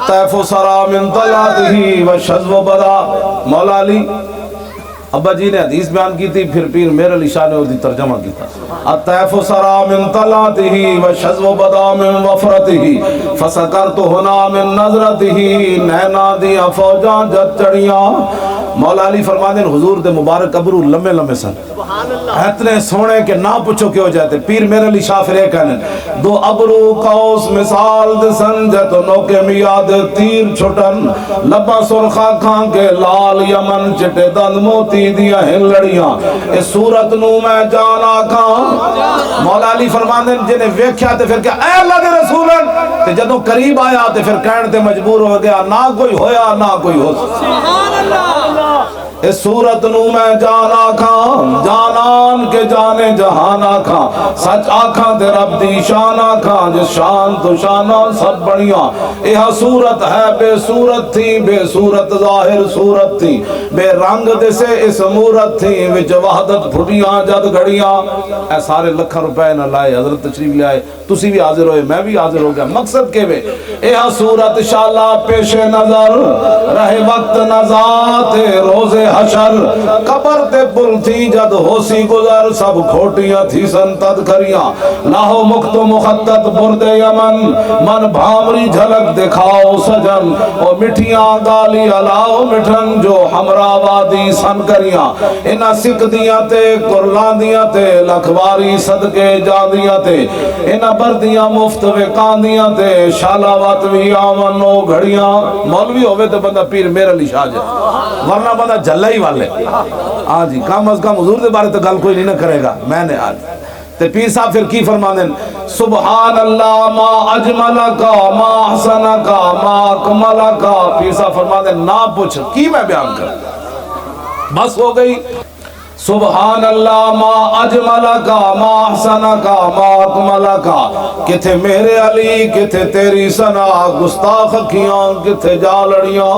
الطیف سرا من طلعته والشذب بدا. مولا علی ابا جی نے حدیث بیان کی تھی، پھر پیر میر علی شاہ نے وہ ترجمہ کی تھا. الطیف سرا من طلعته والشذب بدا من وفرته فسکرت ہنا من نظرته. نینا دیا فوجاں جت چڑیاں. مولا علی فرماتے ہیں حضور دے مبارک ابرو لمبے لمبے سن، اتنے سونے کہ نہ پوچھو کیوں جاتے. پیر میر علی شاہ پھر کہنے دو ابرو قوس مثال دسن جتو نوکے میاد تیر چھٹن لبا سرخا کھان کے لال یمن چٹے دند موتی دیا ہن لڑیاں اس صورت نو میں جانا کھان. مولا علی فرماتے ہیں جنہیں ویکھیا تے پھر کہ اے اللہ دے رسولن تے جدوں قریب آیا تے پھر کہن تے مجبور ہو گیا نہ کوئی ہویا نہ کوئی ہو. سبحان اللہ. اس صورت نو میں جانا کھان جانان کے جانے جہانا کھان سچ آکھاں تے رب دی شانا کھان جس شان تو شانہ سب بڑیاں. یہ صورت ہے بے صورت تھی بے صورت ظاہر صورت تھی بے رنگ دے سے اس مورت تھی وچ وحدت پھٹیاں جد گھڑیاں. اے سارے لکھاں روپے نہ لائے حضرت تشریف لے آئے تسی بھی حاضر ہوئے میں بھی حاضر ہو گیا. مقصد کے وے یہ صورت شالا پیش نظر رہے وقت نزات روز حشر قبر تے پل تھی جد ہوسی گزر سب کھوٹیاں تھی سنتد کریاں لاہو مکت مخطط برد یمن من بھامری جھلک دکھاؤ سجن اور مٹھیاں گالی علاؤ مٹھن جو ہمرا وادی سن کریاں انہ سکھ دیاں تے قرلان دیاں تے لکھواری صدقے جان دیاں تے انہ بردیاں مفت وکان دیاں تے شالاوات بھی آمنو گھڑیاں. مولوی ہوئے تو بندہ پیر میر علی شاہ جائے ورنہ بندہ جلہ ہی والے. ہاں جی کم از کم حضور دے بارے تو گل کوئی نہیں نہ کرے گا. میں نے آج تے پیر صاحب پھر کی فرما دیں سبحان اللہ ما اجملکا ما احسنکا ما اکملکا. پیر صاحب فرما دیں نہ پوچھ کی میں بیان کر بس ہو گئی. سبحان اللہ ما اجملکا ما احسنکا ما اکملکا. کتھے میرے علی کتھے تیری سنا گستاخ کیاں کتھے جا لڑیاں.